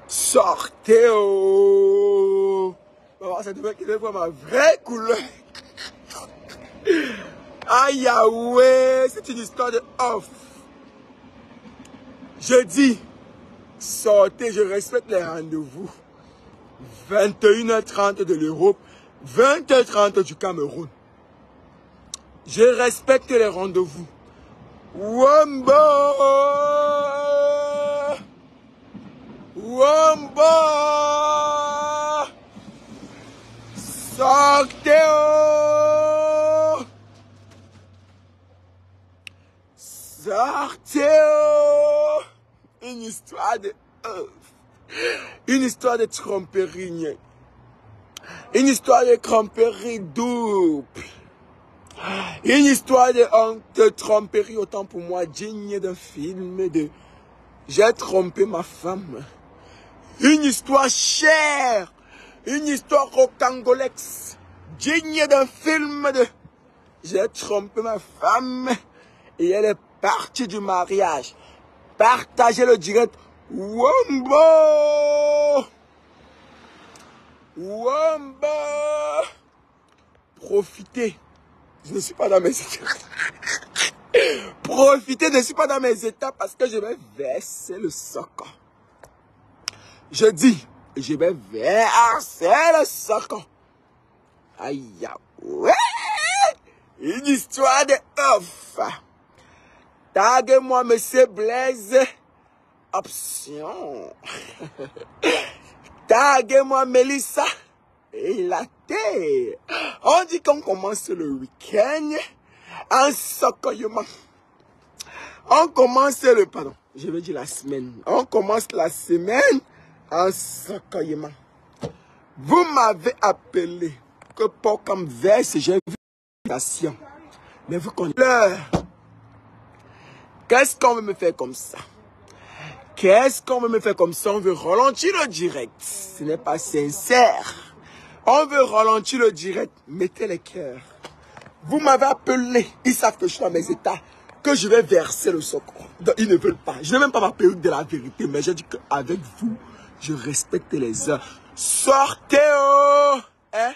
Sortez, oh. Ça devait voir ma vraie couleur. Aïe, ouais, c'est une histoire de off. Je dis, sortez, je respecte les rendez-vous. 21h30 de l'Europe, 20h30 du Cameroun. Je respecte les rendez-vous. Wombo! Wombo! Sortez! Sortez! Une histoire de œuf. Une histoire de tromperie. Une histoire de tromperie double. Une histoire de tromperie autant pour moi digne d'un film de j'ai trompé ma femme. Une histoire chère. Une histoire rocambolesque digne d'un film de j'ai trompé ma femme et elle est partie du mariage. Partagez le direct. Wombo! Wombo! Profitez. Je ne suis pas dans mes états. Profitez, je ne suis pas dans mes états parce que je vais verser le socle. Je dis, je vais verser le socle. Aïe, ouais! Une histoire de ouf. Taguez-moi, monsieur Blaise. Option. Taguez-moi, Mélissa. Et la terre. On dit qu'on commence le week-end en socoillement. On commence le, pardon, je vais dire la semaine. On commence la semaine en socoillement. Vous m'avez appelé que pour comme verse, j'ai vu l'invitation. Mais vous connaissez l'heure. Qu'est-ce qu'on veut me faire comme ça? Qu'est-ce qu'on veut me faire comme ça? On veut ralentir le direct. Ce n'est pas sincère. On veut ralentir le direct. Mettez les cœurs. Vous m'avez appelé. Ils savent que je suis dans mes états. Que je vais verser le socle. Ils ne veulent pas. Je n'ai même pas ma période de la vérité. Mais j'ai dit qu'avec vous, je respecte les heures. Sortez, oh! Hein?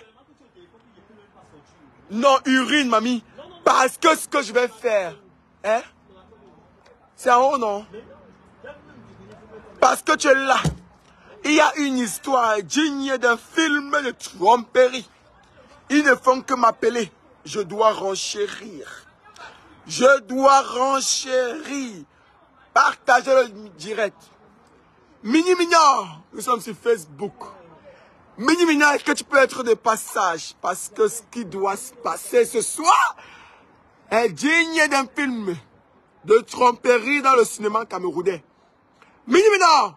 Non, urine, mamie. Parce que ce que je vais faire. Hein? C'est en haut, non? Parce que tu es là. Il y a une histoire digne d'un film de tromperie. Ils ne font que m'appeler. Je dois renchérir. Je dois renchérir. Partagez le direct. Mini Mignon, nous sommes sur Facebook. Mini Mignon, est-ce que tu peux être de passage? Parce que ce qui doit se passer ce soir est digne d'un film de tromperie dans le cinéma camerounais. Mini Mignon,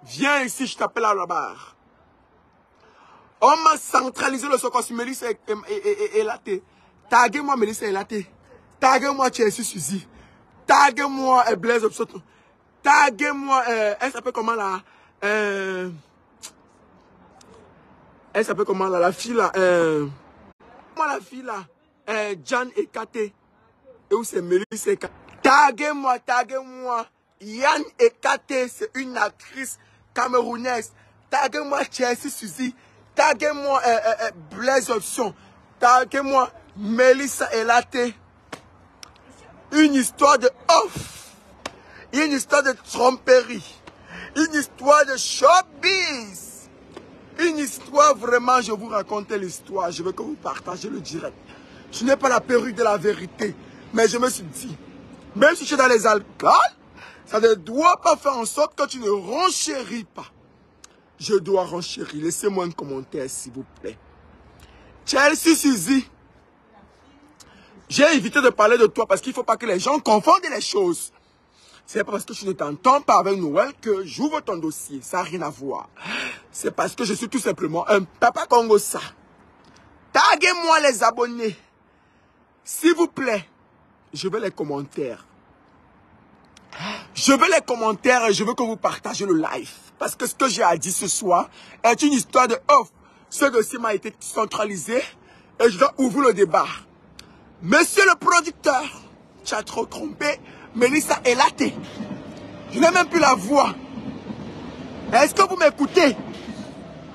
viens ici, je t'appelle à la barre. On m'a centralisé le socle sur Mélissa et Laté. Taguez-moi Mélissa et Laté. Taguez-moi Chelsea Suzy. Taguez-moi Blaise Obsoto. Taguez-moi, elle s'appelle comment là? Elle s'appelle comment là? La fille là? Moi la fille là? Jan et Kate. Et où c'est Mélissa et Kate? Taguez-moi, taguez-moi. Yann et Kate, c'est une actrice camerounaise. Taguez-moi Chelsea Suzy. Taguez-moi Blaise Option. Taguez-moi Mélissa et Laté. Une histoire de off. Une histoire de tromperie. Une histoire de showbiz. Une histoire vraiment, je vous raconte l'histoire. Je veux que vous partagez le direct. Je n'ai pas la perruque de la vérité. Mais je me suis dit, même si je suis dans les alcools, ça ne doit pas faire en sorte que tu ne renchéris pas. Je dois renchérir. Laissez-moi un commentaire, s'il vous plaît. Chelsea Suzy, j'ai évité de parler de toi parce qu'il ne faut pas que les gens confondent les choses. C'est pas parce que je ne t'entends pas avec Noël que j'ouvre ton dossier. Ça n'a rien à voir. C'est parce que je suis tout simplement un papa Congossa. Taguez-moi les abonnés. S'il vous plaît, je veux les commentaires. Je veux les commentaires et je veux que vous partagez le live. Parce que ce que j'ai à dire ce soir est une histoire de off. Ce dossier m'a été centralisé et je dois ouvrir le débat. Monsieur le producteur, tu as trop trompé. Mélissa est latée. Je n'ai même plus la voix. Est-ce que vous m'écoutez?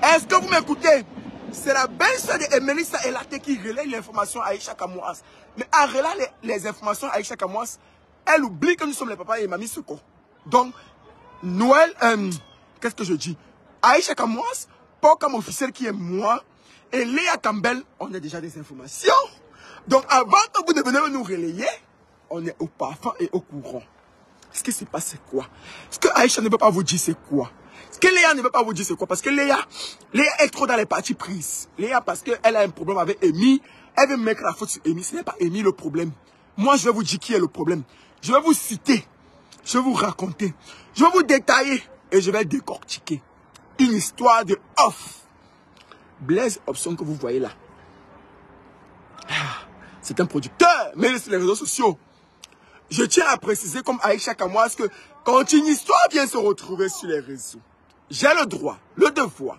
Est-ce que vous m'écoutez? C'est la belle-sœur de Melissa Elaté qui relaie l'information à Aïcha Kamouas. Mais en relayant les informations à Aïcha Kamouas, elle oublie que nous sommes les papas et mamie Soko. Donc, Noël, qu'est-ce que je dis? Aïcha Kamouas, pas comme officiel qui est moi, et Léa Campbell, on a déjà des informations. Donc, avant que vous ne veniez nous relayer, on est au parfum et au courant. Ce qui se passe, c'est quoi? Ce que Aïcha ne veut pas vous dire, c'est quoi? Ce que Léa ne veut pas vous dire, c'est quoi? Parce que Léa est trop dans les parties prises. Léa, parce qu'elle a un problème avec Amy, elle veut mettre la faute sur Amy. Ce n'est pas Amy le problème. Moi, je vais vous dire qui est le problème. Je vais vous citer, je vais vous raconter, je vais vous détailler et je vais décortiquer une histoire de off. Blaise Option que vous voyez là. C'est un producteur, mais sur les réseaux sociaux. Je tiens à préciser comme Aïcha Kamouas que quand une histoire vient se retrouver sur les réseaux, j'ai le droit, le devoir,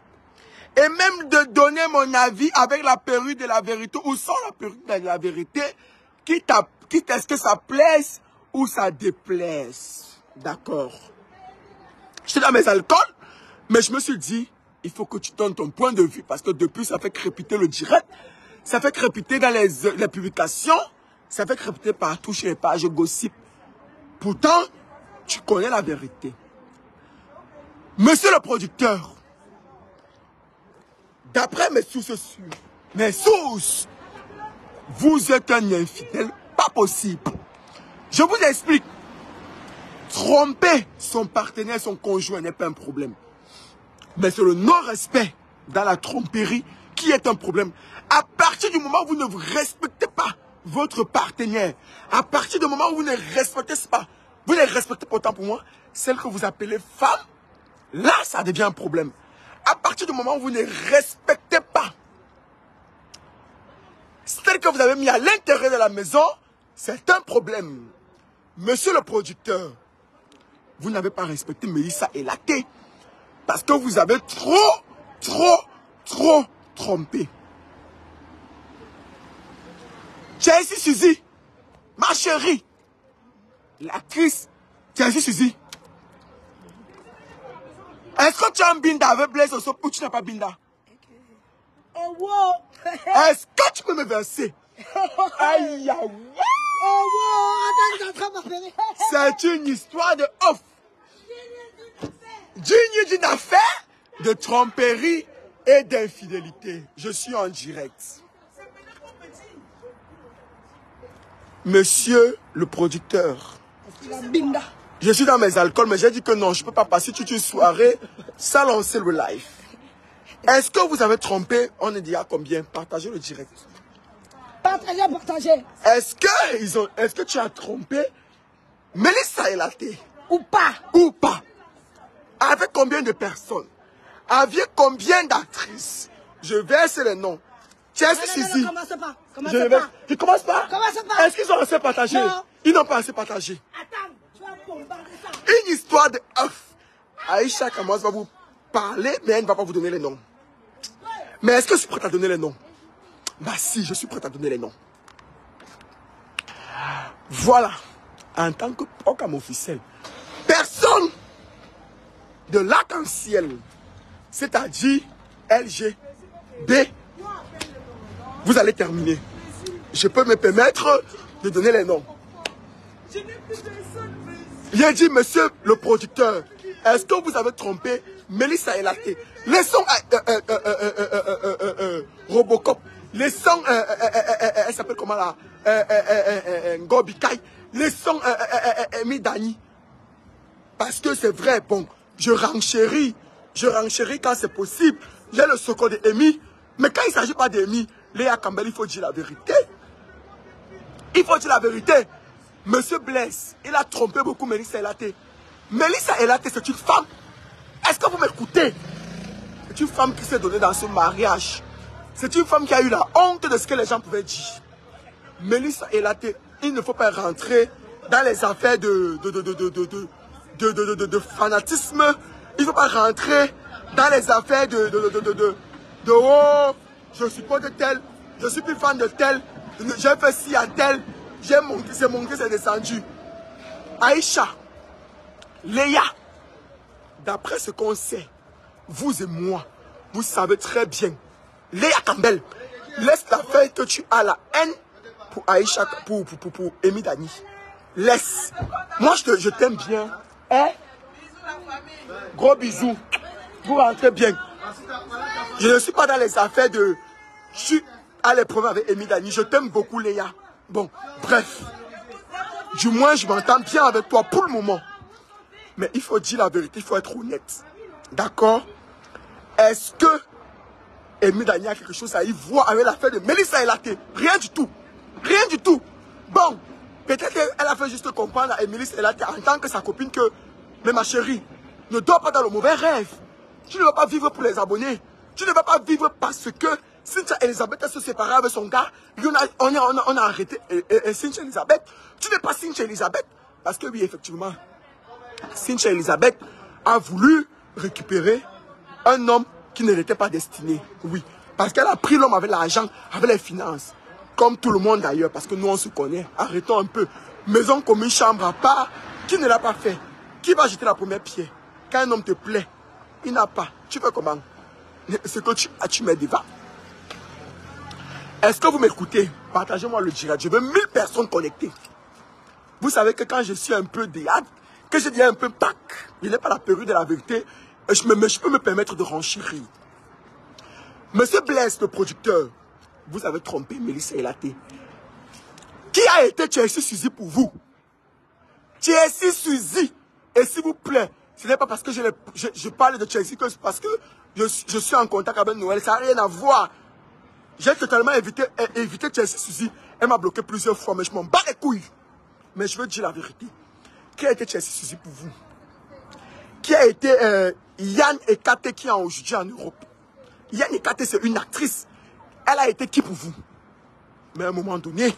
et même de donner mon avis avec la perruque de la vérité ou sans la perruque de la vérité, quitte à ce que ça plaise ou ça déplaise. D'accord. J'étais dans mes alcools, mais je me suis dit, il faut que tu donnes ton point de vue parce que depuis, ça fait crépiter le direct, ça fait crépiter dans les publications, ça fait crépiter partout chez les pages gossip. Pourtant, tu connais la vérité. Monsieur le producteur, d'après mes sources sûres, mes sources, vous êtes un infidèle, pas possible. Je vous explique. Tromper son partenaire, son conjoint n'est pas un problème. Mais c'est le non-respect dans la tromperie qui est un problème. À partir du moment où vous ne respectez pas votre partenaire, à partir du moment où vous ne respectez pas, vous ne respectez pas autant pour moi, celle que vous appelez femme, là ça devient un problème. À partir du moment où vous ne respectez pas celle que vous avez mis à l'intérieur de la maison, c'est un problème. Monsieur le producteur, vous n'avez pas respecté Melissa Elaté parce que vous avez trop trompé. Chelsea Suzy, ma chérie, l'actrice Chelsea Suzy. Est-ce que tu as un binda avec Blaise Osso ou tu n'as pas binda? Oh wow! Est-ce que tu peux me verser? Aïe, aïe, Oh wow! Attends, c'est une histoire de off. D'une affaire de tromperie et d'infidélité. Je suis en direct. Monsieur le producteur, je suis dans mes alcools, mais j'ai dit que non, je ne peux pas passer toute une soirée sans lancer le live. Est-ce que vous avez trompé? On est dit à combien? Partagez le direct. Partagez. Est-ce que tu as trompé Melissa Elaté? Ou pas? Ou pas? Avec combien de personnes? Avec combien d'actrices? Je verse les noms. Chelsea Suzy. Non, commence pas. Tu commences pas? Commence pas. Est-ce qu'ils ont assez partagé? Non. Ils n'ont pas assez partagé. Attends, tu vas bombarder ça. Une histoire de off. Aïcha Kamouas va vous parler, mais elle ne va pas vous donner les noms. Mais est-ce que je suis prêt à donner les noms? Bah si, je suis prêt à donner les noms. Voilà. En tant que programme officiel, personne de l'arc-en-ciel, c'est-à-dire LGB, vous allez terminer. Je peux me permettre de donner les noms. J'ai dit, monsieur le producteur, est-ce que vous avez trompé Melissa Elaté? Laissons Robocop. Laissons, elle s'appelle comment là? Gobikai. Laissons Midani. Parce que c'est vrai, bon, je renchéris quand c'est possible. J'ai le secours de Amy. Mais quand il ne s'agit pas d'Amy, Léa Campbell, il faut dire la vérité. Il faut dire la vérité. Monsieur Blaise, il a trompé beaucoup Melissa Elaté. Melissa Elaté, c'est une femme. Est-ce que vous m'écoutez? C'est une femme qui s'est donnée dans ce mariage. C'est une femme qui a eu la honte de ce que les gens pouvaient dire. Melissa Elaté, il ne faut pas rentrer dans les affaires de fanatisme. Il ne faut pas rentrer dans les affaires oh, je supporte tel, je suis plus fan de tel, j'ai fait ci à tel, j'ai monté, c'est descendu. Aïcha, Léa, d'après ce qu'on sait, vous et moi, vous savez très bien, Léa Campbell, laisse la faire que tu as la haine pour Aïcha, pour Amy Dani. Laisse. Moi, je t'aime bien. Hein? Gros bisous. Vous rentrez bien. Je ne suis pas dans les affaires de... Je suis à l'épreuve avec Amy Dani. Je t'aime beaucoup, Léa. Bon, bref. Du moins, je m'entends bien avec toi pour le moment. Mais il faut dire la vérité, il faut être honnête. D'accord? Est-ce que Amy Dani a quelque chose à y voir avec l'affaire de Melissa Elaté? Rien du tout. Rien du tout. Bon, peut-être qu'elle a fait juste comprendre à Melissa Elaté en tant que sa copine que, mais ma chérie, ne dors pas dans le mauvais rêve. Tu ne vas pas vivre pour les abonnés. Tu ne vas pas vivre parce que Cynthia Elisabeth se séparée avec son gars. On a arrêté Cynthia Elisabeth. Tu n'es pas Cynthia Elisabeth. Parce que oui, effectivement, Cynthia Elisabeth a voulu récupérer un homme qui ne l'était pas destiné. Oui, parce qu'elle a pris l'homme avec l'argent, avec les finances. Comme tout le monde d'ailleurs, parce que nous on se connaît. Arrêtons un peu. Maison commune, chambre à part. Qui ne l'a pas fait? Qui va jeter la première pierre? Quand un homme te plaît, il n'a pas. Tu fais comment? Ce que tu mets devant. Est-ce que vous m'écoutez? Partagez-moi le direct. Je veux 1000 personnes connectées. Vous savez que quand je suis un peu déhâte, que je dis un peu pack, il n'est pas la période de la vérité, je peux me permettre de renchérir. Monsieur Blaise, le producteur, vous avez trompé Melissa Elaté. Qui a été Chelsea Suzy pour vous? Chelsea Suzy. Et s'il vous plaît, ce n'est pas parce que je parle de Chelsea que c'est parce que je suis en contact avec Noël. Ça n'a rien à voir. J'ai totalement évité Chelsea Suzy. Elle m'a bloqué plusieurs fois, mais je m'en bats les couilles. Mais je veux dire la vérité. Qui a été Chelsea Suzy pour vous? Qui a été Yann Ekate qui est aujourd'hui en Europe? Yann Ekate, c'est une actrice. Elle a été qui pour vous? Mais à un moment donné,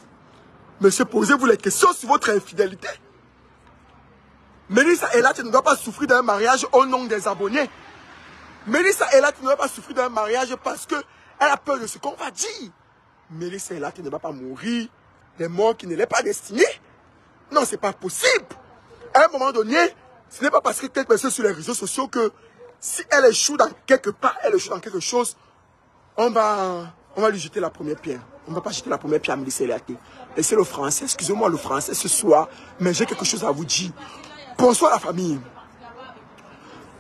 monsieur, posez-vous les questions sur votre infidélité. Melissa Elaté ne doit pas souffrir d'un mariage au nom des abonnés. Melissa Elaté ne doit pas souffrir d'un mariage parce qu'elle a peur de ce qu'on va dire. Melissa Elaté ne va pas mourir des morts qui ne l'aient pas destinés. Non, c'est pas possible. À un moment donné, ce n'est pas parce que quelque personne sur les réseaux sociaux que si elle échoue dans quelque part, elle échoue dans quelque chose, on va lui jeter la première pierre. On ne va pas jeter la première pierre à Melissa Elaté. Et c'est le français, excusez-moi le français ce soir, mais j'ai quelque chose à vous dire. Bonsoir la famille.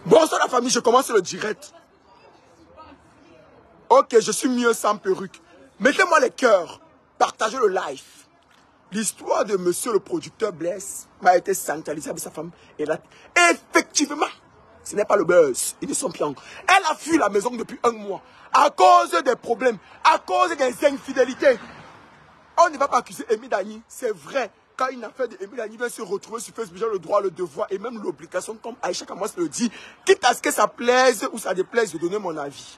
Bonsoir la famille, je commence le direct. Ok, je suis mieux sans perruque. Mettez-moi les cœurs. Partagez le live. L'histoire de monsieur le producteur Blaise m'a été centralisée avec sa femme. Et là, effectivement, ce n'est pas le buzz. Ils ne sont pas. Elle a fui la maison depuis 1 mois. À cause des problèmes. À cause des infidélités. On ne va pas accuser Amy Dani. C'est vrai. Quand une affaire de Amy Dani vient se retrouver sur Facebook, j'ai le droit, le devoir et même l'obligation, comme Aïcha Kamas le dit, quitte à ce que ça plaise ou ça déplaise, de donner mon avis.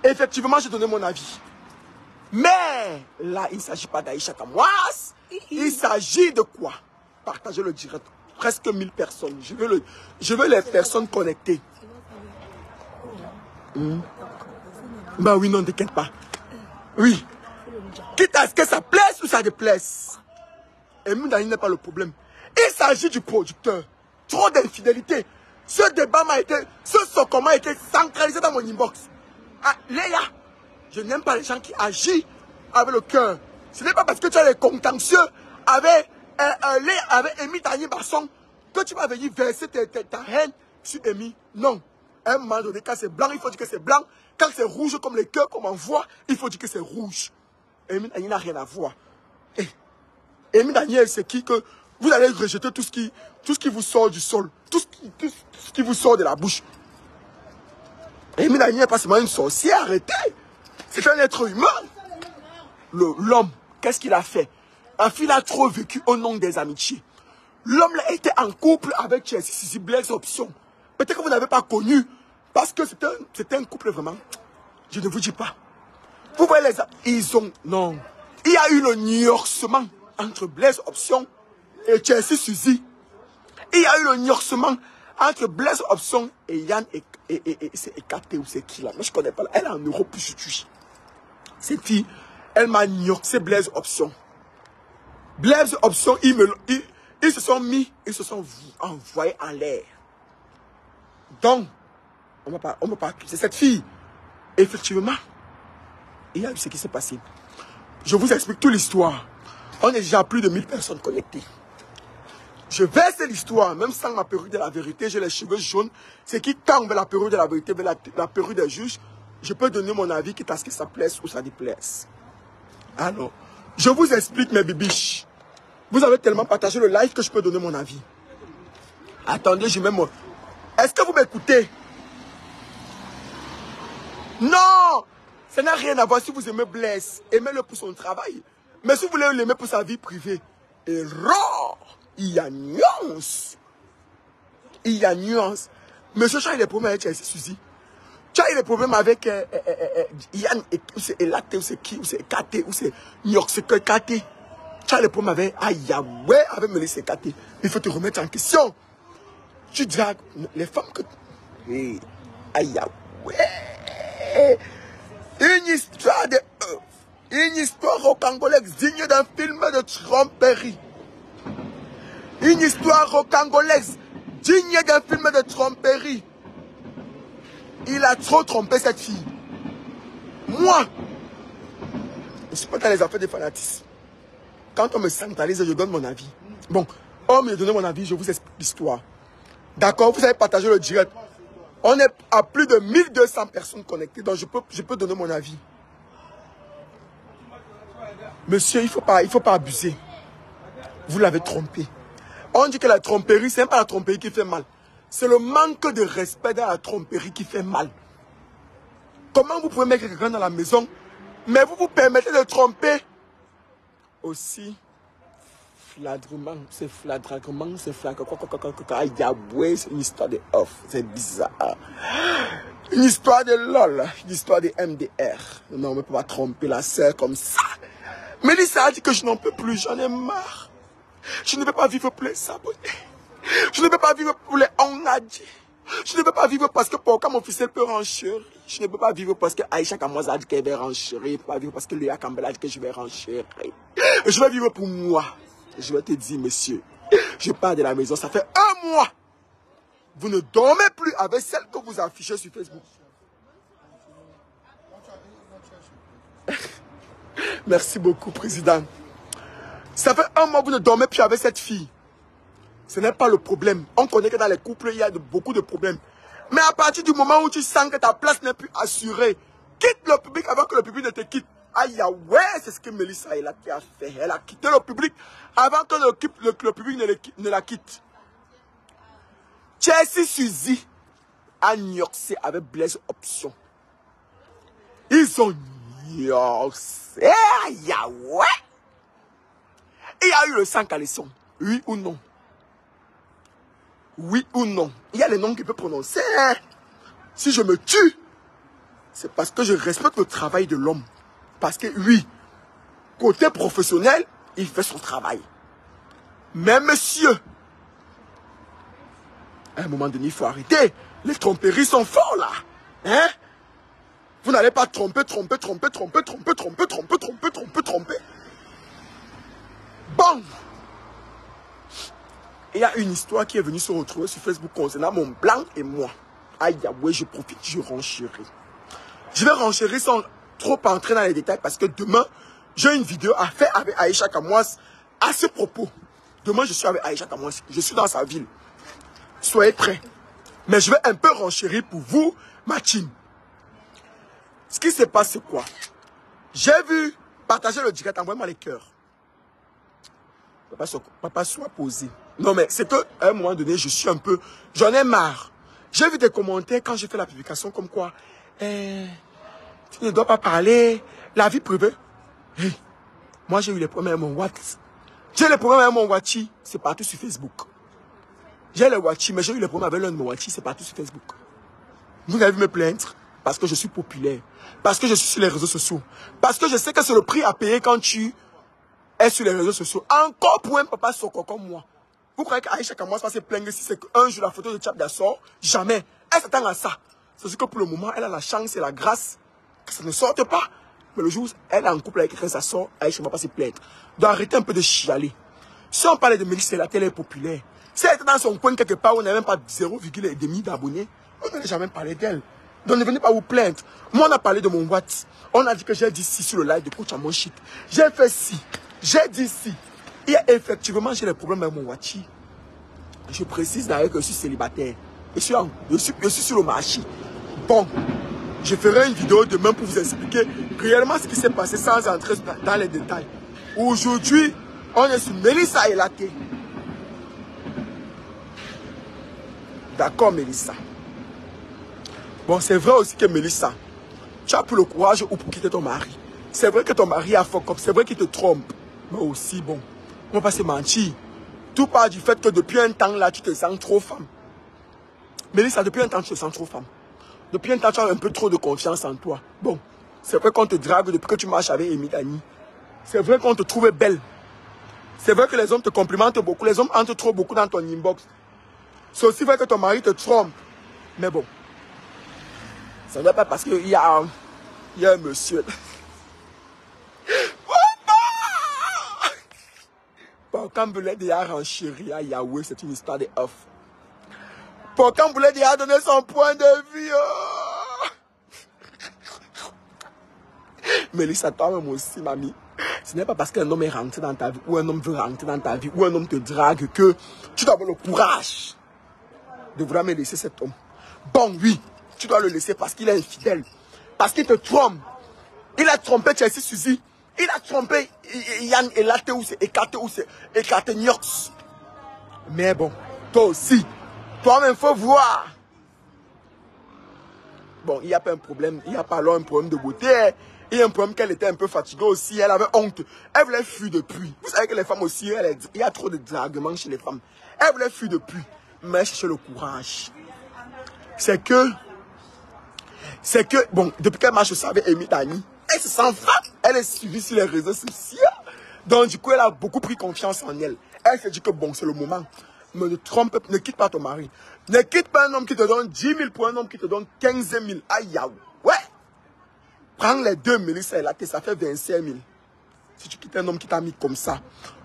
Effectivement, j'ai donné mon avis. Mais là, il ne s'agit pas d'Aïcha Kamas. Il s'agit de quoi? Partagez le direct. Presque 1000 personnes. Je veux les personnes connectées. Bah oui, non, ne t'inquiète pas. Oui. Quitte à ce que ça plaise ou ça déplaise. Et Moudani n'est pas le problème. Il s'agit du producteur. Trop d'infidélité. Ce débat m'a été, ce socom m'a été centralisé dans mon inbox. Ah, Léa, je n'aime pas les gens qui agissent avec le cœur. Ce n'est pas parce que tu as les contentieux avec Amy Dani Basson que tu vas venir verser ta haine sur Amy. Non. À un moment donné, quand c'est blanc, il faut dire que c'est blanc. Quand c'est rouge comme les cœurs, comme on voit, il faut dire que c'est rouge. Amy Dani n'a rien à voir. Amy Dani, c'est qui que vous allez rejeter tout ce qui vous sort du sol, tout ce qui vous sort de la bouche. Amy Dani n'est pas seulement une sorcière, arrêtez. C'est un être humain. L'homme, qu'est-ce qu'il a fait? Il a trop vécu au nom des amitiés. L'homme a été en couple avec Chelsea Suzy Blaise Option. Peut-être que vous n'avez pas connu, parce que c'était un couple vraiment. Je ne vous dis pas. Vous voyez non. Il y a eu le niorcement entre Blaise Option et Chelsea Suzy. Il y a eu le niorcement entre Blaise Option et Yann c'est Ekate ou c'est qui là? Moi je ne connais pas. Elle est en Europe aujourd'hui. Cette fille, elle m'a niorcé Blaise Option. Blaise Option, ils se sont envoyés en l'air. Donc, on ne va pas accuser cette fille. Effectivement, il y a eu ce qui s'est passé. Je vous explique toute l'histoire. On est déjà à plus de 1000 personnes connectées. Je verse l'histoire, même sans ma perruque de la vérité, j'ai les cheveux jaunes. C'est qui tend vers la perruque de la vérité, vers la perruque des juges. Je peux donner mon avis, quitte à ce que ça plaise ou ça déplaise. Alors, je vous explique mes bibiches. Vous avez tellement partagé le live que je peux donner mon avis. Attendez, je mets mon... Est-ce que vous m'écoutez? Non! Ça n'a rien à voir si vous aimez Blaise. Aimez-le pour son travail. Mais si vous voulez l'aimer pour sa vie privée, erreur! Il y a nuance. Il y a nuance. Monsieur Charles, il a des problèmes avec Chelsea Suzy. Tu as eu des problèmes avec Yann, ou c'est Elaté, ou c'est qui, ou c'est Katé, ou c'est New York, c'est que Katé. Tu as des problèmes avec Ayaoué, avec Mélissa Katé. Il faut te remettre en question. Tu diras, les femmes que... Hey, Ayaoué. Une histoire de... une histoire rocangolaise digne d'un film de tromperie. Une histoire rocangolaise digne d'un film de tromperie. Il a trop trompé cette fille. Moi, je ne suis pas dans les affaires de fanatisme. Quand on me centralise, je donne mon avis. Bon, on me donne mon avis, je vous explique l'histoire. D'accord, vous avez partagé le direct. On est à plus de 1200 personnes connectées, donc je peux donner mon avis. Monsieur, il ne faut pas abuser. Vous l'avez trompé. On dit que la tromperie, ce n'est pas la tromperie qui fait mal. C'est le manque de respect dans la tromperie qui fait mal. Comment vous pouvez mettre quelqu'un dans la maison, mais vous vous permettez de tromper aussi flagrement, c'est flagrement, c'est flagrement. C'est une histoire de off, c'est bizarre. Une histoire de LOL, une histoire de MDR. Non, on ne peut pas tromper la sœur comme ça. Mélissa a dit que je n'en peux plus, j'en ai marre. Je ne peux pas vivre pour les abonnés. Je ne peux pas vivre pour les ongadis. Je ne peux pas vivre parce que pourquoi mon fils peut renchérir. Je ne peux pas vivre parce que Aïcha Kamoza a dit qu'elle va renchérir. Je ne peux pas vivre parce que Léa Campbell a dit que je vais renchérir. Je vais vivre pour moi. Je vais te dire, monsieur, je pars de la maison, ça fait 1 mois. Vous ne dormez plus avec celle que vous affichez sur Facebook. Merci beaucoup, président. Ça fait 1 mois que vous ne dormez plus avec cette fille. Ce n'est pas le problème. On connaît que dans les couples, il y a beaucoup de problèmes. Mais à partir du moment où tu sens que ta place n'est plus assurée, quitte le public avant que le public ne te quitte. Aïe, ouais, c'est ce que Mélissa a fait. Elle a quitté le public avant que le public ne la quitte. Chelsea Suzy a nioxé avec Blaise Option. Ils ont nioxé. Aïe, ouais. Il y a eu le sang caleçon. Oui ou non? Oui ou non? Il y a les noms qu'il peut prononcer. Si je me tue, c'est parce que je respecte le travail de l'homme. Parce que oui, côté professionnel, il fait son travail. Mais monsieur, à un moment donné, il faut arrêter. Les tromperies sont forts là. Hein? Vous n'allez pas tromper. Bon. Il y a une histoire qui est venue se retrouver sur Facebook concernant mon blanc et moi. Aïe, ouais, je profite, je renchéris. Je vais renchérir sans trop entrer dans les détails parce que demain, j'ai une vidéo à faire avec Aïcha Kamwas à ce propos. Demain, je suis avec Aïcha Kamwas. Je suis dans sa ville. Soyez prêts. Mais je vais un peu renchérir pour vous, ma team. Ce qui se passe, c'est quoi? J'ai vu partager le direct, envoyez-moi les cœurs. Papa soit posé. Non, mais c'est qu'à un moment donné, je suis un peu... J'en ai marre. J'ai vu des commentaires quand j'ai fait la publication comme quoi... tu ne dois pas parler. La vie privée. Hey, moi, j'ai eu les problèmes avec mon WhatsApp. J'ai les problèmes avec mon Wachi. C'est partout sur Facebook. J'ai le Wachi, mais j'ai eu les problèmes avec l'un de mon Wachi. C'est partout sur Facebook. Vous avez vu me plaindre parce que je suis populaire. Parce que je suis sur les réseaux sociaux. Parce que je sais que c'est le prix à payer quand tu es sur les réseaux sociaux. Encore pour un papa soko comme moi. Vous croyez qu'Aïcha Kamwas va se plaindre si c'est qu'un jour la photo de Tchap sort? Jamais. Elle s'attend à ça. C'est ce que pour le moment, elle a la chance et la grâce que ça ne sorte pas. Mais le jour où elle est en couple avec quelqu'un, ça sort, Aïcha ne va pas se plaindre. Donc arrêtez un peu de chialer. Si on parlait de Mélissa, la télé est populaire. Si elle était dans son coin quelque part où on n'avait même pas 0,5 d'abonnés, on n'aurait jamais parlé d'elle. Donc ne venez pas vous plaindre. Moi, on a parlé de mon Watt. On a dit que j'ai dit si sur le live de coach à mon shit. J'ai fait si. J'ai dit si. Et effectivement, j'ai des problèmes avec mon Watchi. Je précise d'ailleurs que je suis célibataire. Je suis sur le marché. Bon, je ferai une vidéo demain pour vous expliquer réellement ce qui s'est passé sans entrer dans les détails. Aujourd'hui, on est sur Melissa et Laté. D'accord, Melissa. Bon, c'est vrai aussi que Melissa, tu as plus le courage ou pour quitter ton mari. C'est vrai que ton mari a fuck up, c'est vrai qu'il te trompe. Mais aussi, bon, on va pas se mentir. Tout part du fait que depuis un temps là, tu te sens trop femme. Melissa, depuis un temps, tu te sens trop femme. Depuis un temps, tu as un peu trop de confiance en toi. Bon, c'est vrai qu'on te drague depuis que tu marches avec Amy Dani. C'est vrai qu'on te trouve belle. C'est vrai que les hommes te complimentent beaucoup. Les hommes entrent trop beaucoup dans ton inbox. C'est aussi vrai que ton mari te trompe. Mais bon, ça n'est pas parce qu'il y a un monsieur. Bon, quand vous l'avez déjà renchéri à Yahweh, c'est une histoire de off. Pour quand vous l'avez déjà donné son point de vue. Oh. Melissa, toi-même aussi, mamie. Ce n'est pas parce qu'un homme est rentré dans ta vie, ou un homme veut rentrer dans ta vie, ou un homme te drague, que tu dois avoir le courage de vouloir me laisser cet homme. Bon, oui, tu dois le laisser parce qu'il est infidèle. Parce qu'il te trompe. Il a trompé Chelsea Suzy. Il a trompé Yann Elaté ou c'est écarté ou c'est écarté Niox. Mais bon, toi aussi, toi-même, il faut voir. Bon, il n'y a pas un problème, il n'y a pas là un problème de beauté. Il y a un problème qu'elle était un peu fatiguée aussi, elle avait honte. Elle voulait fuir depuis. Vous savez que les femmes aussi, il y a trop de draguements chez les femmes. Elle voulait fuir depuis. Mais elle cherchait le courage. C'est que, bon, depuis qu'elle marche aussi avec Amy Dani, elle se sent femme. Elle est suivie sur les réseaux sociaux. Donc, du coup, elle a beaucoup pris confiance en elle. Elle s'est dit que bon, c'est le moment. Mais ne trompe, ne quitte pas ton mari. Ne quitte pas un homme qui te donne 10 000 pour un homme qui te donne 15 000. Aïe, ouais. Prends les deux, Melissa et Laté, ça fait 25 000. Si tu quittes un homme qui t'a mis comme ça,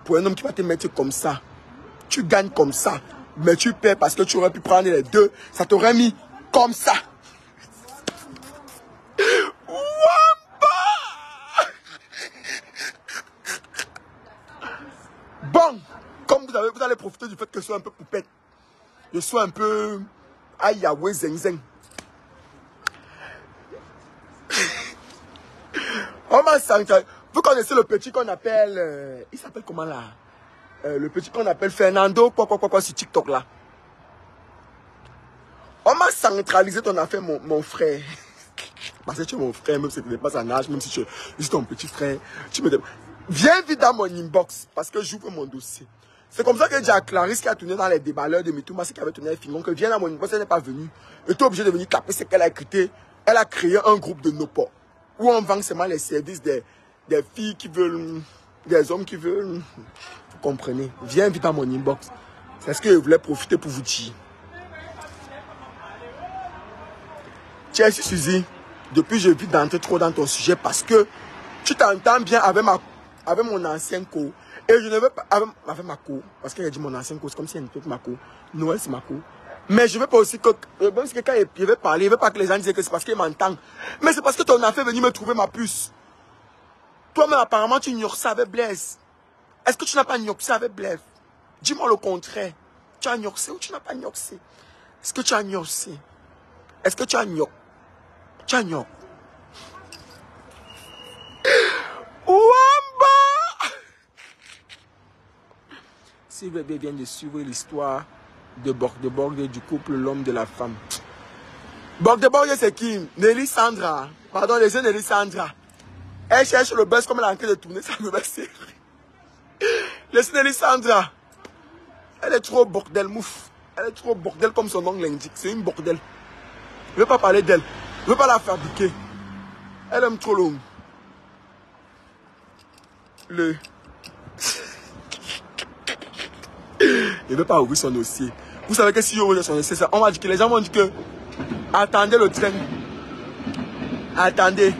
pour un homme qui va te mettre comme ça, tu gagnes comme ça. Mais tu perds parce que tu aurais pu prendre les deux. Ça t'aurait mis comme ça. Bon, comme vous allez profiter du fait que je sois un peu poupette. Je sois un peu aïe, ouais, zeng zeng. Oh, vous connaissez le petit qu'on appelle... il s'appelle comment là? Le petit qu'on appelle Fernando, quoi, sur TikTok là. On m'a centralisé ton affaire, mon frère. Parce que tu es mon frère, même si tu n'es pas un âge, même si je suis ton petit frère. Tu me dis, viens vite dans mon inbox, parce que j'ouvre mon dossier. C'est comme ça que j'ai dit à Clarisse qui a tourné dans les déballeurs de Mitouma, qui avait tourné avec Filmon, que viens dans mon inbox, elle n'est pas venue. Et tu es obligé de venir taper ce qu'elle a écrit. Elle a créé un groupe de Nopo, où on vend seulement les services des filles qui veulent, des hommes qui veulent. Vous comprenez? Viens vite dans mon inbox. C'est ce que je voulais profiter pour vous dire. Chelsea Suzy, depuis je vis d'entrer trop dans ton sujet parce que tu t'entends bien avec mon ancien co. Et je ne veux pas avec ma co. Parce qu'elle a dit mon ancien co, c'est comme si elle n'était pas ma co. Noël, c'est ma co. Mais je veux pas aussi que, même si quelqu'un veut parler, il veut pas que les gens disent que c'est parce qu'il m'entend. Mais c'est parce que ton affaire est venue me trouver ma puce. Toi-même, apparemment, tu ignores ça avec Blaise. Est-ce que tu n'as pas ignoré avec Blaise? Dis-moi le contraire. Tu as ignoré ou tu n'as pas ignoré? Est-ce que tu as ignoré? Est-ce que tu as ignoré? Tu as ignoré? Wamba! Si le bébé vient de suivre l'histoire de Borg du couple, l'homme de la femme. Borg c'est qui? Nelly Sandra. Pardon, les yeux Nelly Sandra. Elle cherche le buzz comme elle est en train de tourner sa nouvelle série. Laissez Nelly Sandra. Elle est trop bordel, mouf. Elle est trop bordel comme son nom l'indique. C'est une bordel. Je ne veux pas parler d'elle. Je ne veux pas la fabriquer. Elle aime trop l'homme. Il ne veut pas ouvrir son dossier. Vous savez que si je ouvre son dossier, on m'a dit que les gens m'ont dit que attendez le train. Attendez.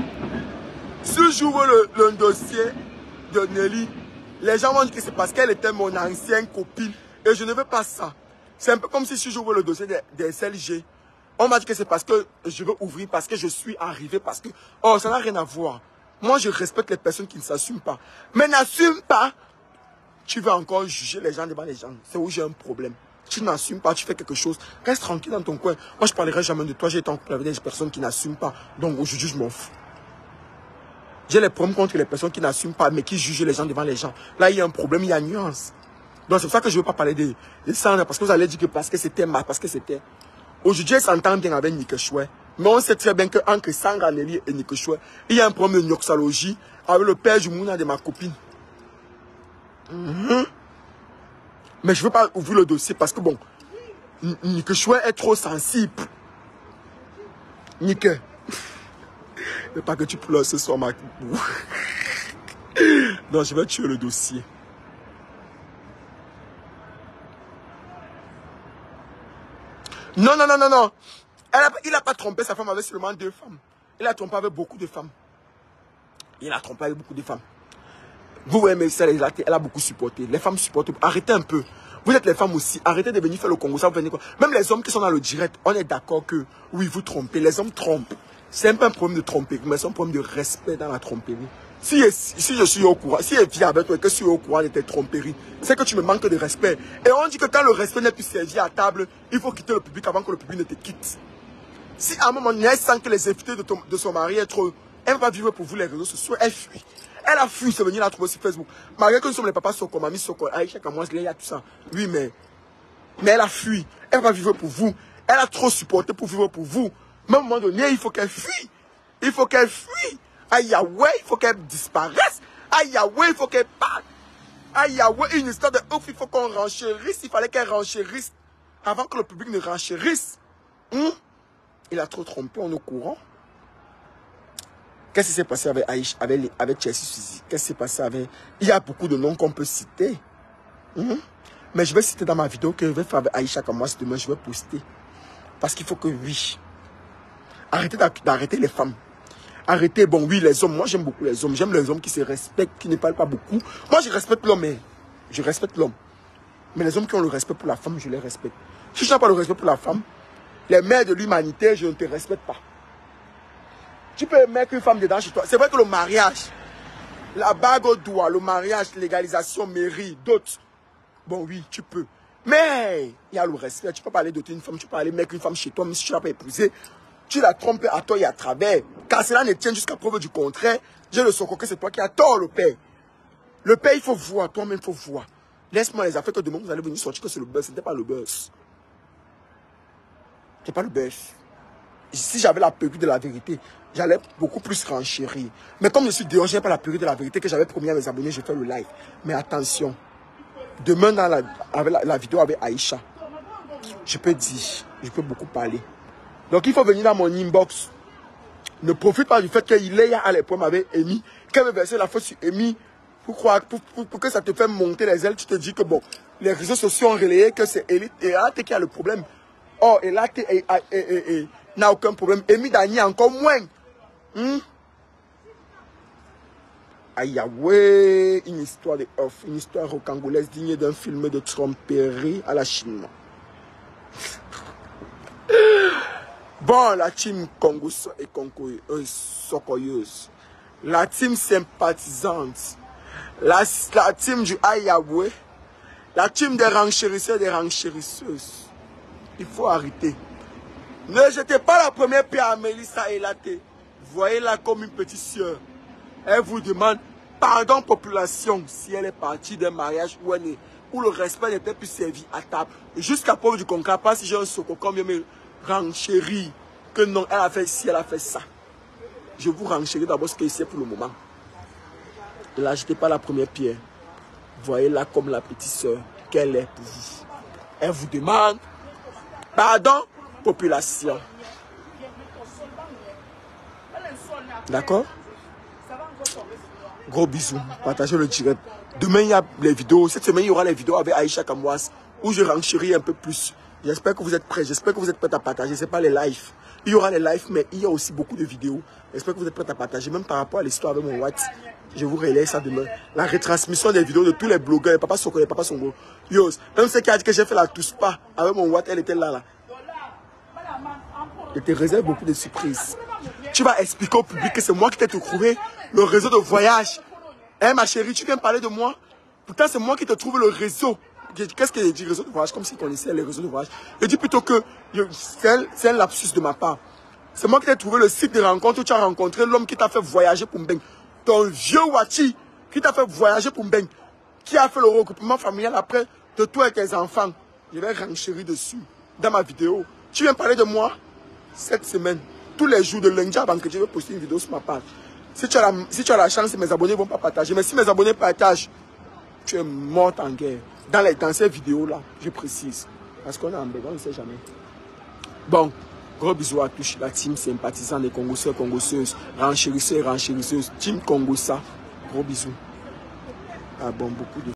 Si j'ouvre le dossier de Nelly, les gens m'ont dit que c'est parce qu'elle était mon ancienne copine. Et je ne veux pas ça. C'est un peu comme si j'ouvre le dossier des LG. On m'a dit que c'est parce que je veux ouvrir, parce que je suis arrivé, parce que... Oh, ça n'a rien à voir. Moi, je respecte les personnes qui ne s'assument pas. Mais n'assume pas. Tu veux encore juger les gens devant les gens. C'est où j'ai un problème. Tu n'assumes pas, tu fais quelque chose. Reste tranquille dans ton coin. Moi, je ne parlerai jamais de toi. J'ai été en couple avec des personnes qui n'assument pas. Donc, aujourd'hui, je m'en fous. J'ai les problèmes contre les personnes qui n'assument pas, mais qui jugent les gens devant les gens. Là, il y a un problème, il y a une nuance. Donc, c'est pour ça que je ne veux pas parler de ça. Parce que vous allez dire que parce que c'était mal, parce que c'était... Aujourd'hui, elle s'entend bien avec Nikechoué. Mais on sait très bien qu'entre Sandra Nelly et Nikechoué, il y a un problème de nyoxalogie avec le père du Mouna de ma copine. Mais je ne veux pas ouvrir le dossier parce que bon, Nikechoué est trop sensible. Nike. Il ne pas que tu pleures ce soir, ma... Non, je vais tuer le dossier. Non, non, non, non, non. Il n'a pas trompé sa femme avec seulement 2 femmes. Il a trompé avec beaucoup de femmes. Il a trompé avec beaucoup de femmes. Vous voyez, mais elle a beaucoup supporté. Les femmes supportent. Arrêtez un peu. Vous êtes les femmes aussi. Arrêtez de venir faire le Congo. Ça, vous venez quoi. Même les hommes qui sont dans le direct, on est d'accord que oui, vous trompez. Les hommes trompent. C'est un peu un problème de tromperie, mais c'est un problème de respect dans la tromperie. Si je suis au courant, si je vis avec toi et que je suis au courant de tes tromperies, c'est que tu me manques de respect. Et on dit que quand le respect n'est plus servi à table, il faut quitter le public avant que le public ne te quitte. Si à un moment donné, elle sent que les invités de son mari est trop... Elle ne va pas vivre pour vous les réseaux sociaux, elle fuit. Elle a fui, c'est venir la trouver sur Facebook. Malgré que nous sommes les papas Soko, Mami Soko, Aïcha Kamouas, il y a tout ça. Oui, mais elle a fui. Elle va vivre pour vous. Elle a trop supporté pour vivre pour vous. Mais à un moment donné, il faut qu'elle fuit. Il faut qu'elle fuit. Aïe, Yahweh, il faut qu'elle disparaisse. Aïe, Yahweh, il faut qu'elle parte. Aïe, Yahweh, une histoire de ouf, il faut qu'on renchérisse. Il fallait qu'elle renchérisse avant que le public ne renchérisse. Il a trop trompé, on est au courant. Qu'est-ce qui s'est passé avec Aïcha, avec Chelsea Suzy? Qu'est-ce qui s'est passé avec... Il y a beaucoup de noms qu'on peut citer. Mais je vais citer dans ma vidéo que je vais faire avec Aïcha comme moi demain, je vais poster. Parce qu'il faut que, oui, arrêtez d'arrêter les femmes. Arrêtez, bon, oui, les hommes. Moi, j'aime beaucoup les hommes. J'aime les hommes qui se respectent, qui ne parlent pas beaucoup. Moi, je respecte l'homme, mais je respecte l'homme. Mais les hommes qui ont le respect pour la femme, je les respecte. Si je n'ai pas le respect pour la femme, les mères de l'humanité, je ne te respecte pas. Tu peux mettre une femme dedans chez toi. C'est vrai que le mariage, la bague au doigt, le mariage, légalisation, mairie, d'autres. Bon, oui, tu peux. Mais il y a le respect. Tu peux pas aller doter une femme, tu peux pas aller mettre une femme chez toi, même si tu ne l'as pas épousée. Tu la trompes à toi et à travers. Car cela ne tient jusqu'à preuve du contraire. Je le sens que c'est toi qui as tort, le père. Le père, il faut voir. Toi-même, il faut voir. Laisse-moi les affaires que demain, vous allez venir sortir que c'est le buzz. Ce n'était pas le buzz. Ce n'est pas le buzz. Si j'avais la période de la vérité, j'allais beaucoup plus renchérir. Mais comme je suis dérangé par la période de la vérité que j'avais promis à mes abonnés, je fais le live. Mais attention. Demain, dans la vidéo avec Aïcha, je peux dire, je peux beaucoup parler. Donc, il faut venir dans mon inbox. Ne profite pas du fait qu'il est à l'époque avec Amy. Qu'elle veut verser la faute sur Amy pour que ça te fait monter les ailes. Tu te dis que bon, les réseaux sociaux ont relayé que c'est Elite et Elate qui a le problème. Or, Elate n'a aucun problème. Amy Dani encore moins. Aïe, ouais, une histoire de off, une histoire rocangolaise digne d'un film de tromperie à la Chine. Bon, la team Congo et Sokoyeuse, la team sympathisante, la team du Ayabwe, la team des renchérisseurs et des renchérisseuses. Il faut arrêter. Ne jetez pas la première pierre à Mélissa Elate. Voyez-la comme une petite soeur. Elle vous demande pardon population si elle est partie d'un mariage où le respect n'était plus servi à table. Jusqu'à preuve du concret, pas si j'ai un soko comme je me renchéris que non, elle a fait ci, elle a fait ça. Je vous renchéris d'abord ce que c'est pour le moment. Ne la jetez pas la première pierre. Voyez-la comme la petite soeur qu'elle est pour vous. Elle vous demande pardon population. D'accord? Gros bisous. Partagez le direct. Demain, il y a les vidéos. Cette semaine, il y aura les vidéos avec Aïcha Kamouas où je renchéris un peu plus. J'espère que vous êtes prêts. J'espère que vous êtes prêts à partager. Ce n'est pas les lives. Il y aura les lives, mais il y a aussi beaucoup de vidéos. J'espère que vous êtes prêts à partager. Même par rapport à l'histoire avec mon Watt. Je vous relaye ça demain. La retransmission des vidéos de tous les blogueurs, les papas Soko, les papas Songo. Yo, même ceux qui a dit que j'ai fait la Touspa avec mon Watt, elle était là. Je te réserve beaucoup de surprises. Tu vas expliquer au public que c'est moi qui t'ai trouvé le réseau de voyage. Hein, ma chérie, tu viens parler de moi? Pourtant, c'est moi qui te trouve le réseau. Qu'est-ce que j'ai dit, réseau de voyage? Comme s'ils connaissaient les réseaux de voyage. Je dis plutôt que c'est un lapsus de ma part. C'est moi qui t'ai trouvé le site de rencontre où tu as rencontré l'homme qui t'a fait voyager pour Mbeng. Ton vieux Wati qui t'a fait voyager pour Mbeng. Qui a fait le regroupement familial après de toi et tes enfants. Je vais renchérir dessus dans ma vidéo. Tu viens parler de moi cette semaine. Tous les jours de lundi avant que je vais poster une vidéo sur ma page. Si tu as la chance, mes abonnés ne vont pas partager. Mais si mes abonnés partagent, tu es morte en guerre. Dans ces vidéos-là, je précise. Parce qu'on est en Mbeng, on ne sait jamais. Bon, gros bisous à tous. La team sympathisant des Congosseurs, Congosseuses, renchérisseurs et renchérisseuses. Team Congossa. Gros bisous. Ah bon, beaucoup de...